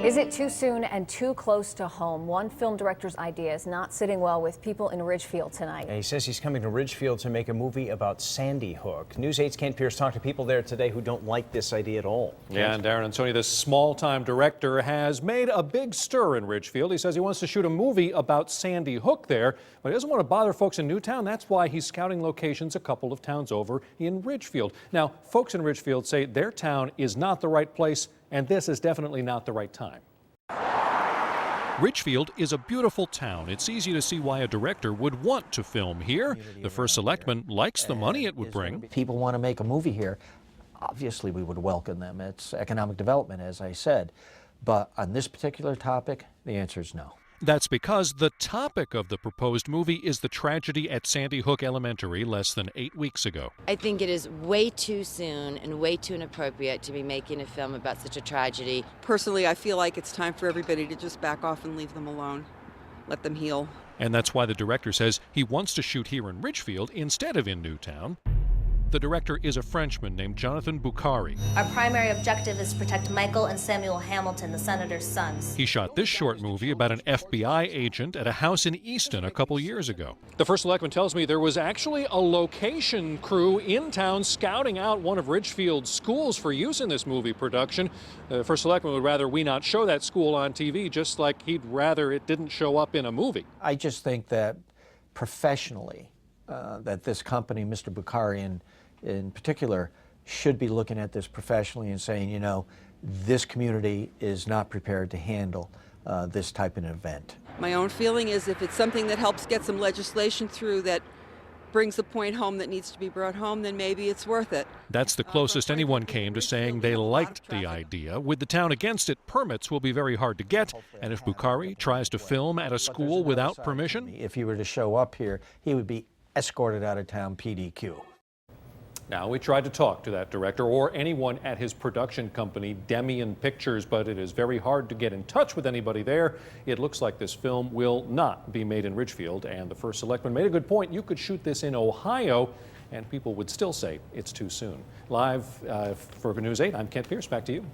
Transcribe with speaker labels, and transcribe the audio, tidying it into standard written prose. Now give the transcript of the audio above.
Speaker 1: Is it too soon and too close to home? One film director's idea is not sitting well with people in Ridgefield tonight.
Speaker 2: He says he's coming to Ridgefield to make a movie about Sandy Hook. News 8's Kent Pierce talked to people there today who don't like this idea at all.
Speaker 3: Yeah, and Darren and Tony, this small-time director has made a big stir in Ridgefield. He says he wants to shoot a movie about Sandy Hook there, but he doesn't want to bother folks in Newtown. That's why he's scouting locations a couple of towns over in Ridgefield. Now, folks in Ridgefield say their town is not the right place, and this is definitely not the right time. Ridgefield is a beautiful town. It's easy to see why a director would want to film here. The first selectman likes the money it would bring.
Speaker 4: People want to make a movie here. Obviously, we would welcome them. It's economic development, as I said. But on this particular topic, the answer is no.
Speaker 3: That's because the topic of the proposed movie is the tragedy at Sandy Hook Elementary less than 8 weeks ago.
Speaker 5: I think it is way too soon and way too inappropriate to be making a film about such a tragedy.
Speaker 6: Personally, I feel like it's time for everybody to just back off and leave them alone. Let them heal.
Speaker 3: And that's why the director says he wants to shoot here in Ridgefield instead of in Newtown. The director is a Frenchman named Jonathan Bukhari.
Speaker 7: Our primary objective is to protect Michael and Samuel Hamilton, the senator's sons.
Speaker 3: He shot this short movie about an FBI agent at a house in Easton a couple years ago. The first selectman tells me there was actually a location crew in town scouting out one of Ridgefield's schools for use in this movie production. The first selectman would rather we not show that school on TV, just like he'd rather it didn't show up in a movie.
Speaker 4: I just think that professionally, that this company, Mr. Bukhari in particular, should be looking at this professionally and saying, you know, this community is not prepared to handle this type of an event.
Speaker 6: My own feeling is if it's something that helps get some legislation through that brings the point home that needs to be brought home, then maybe it's worth it.
Speaker 3: That's the closest anyone came to saying they liked the idea. With the town against it, permits will be very hard to get. And if Bukhari tries to film at a school without permission,
Speaker 4: If he were to show up here, he would be escorted out of town PDQ.
Speaker 3: Now, we tried to talk to that director or anyone at his production company, Demian Pictures, but it is very hard to get in touch with anybody there. It looks like this film will not be made in Ridgefield, and the first selectman made a good point. You could shoot this in Ohio, and people would still say it's too soon. Live for News 8, I'm Kent Pierce. Back to you.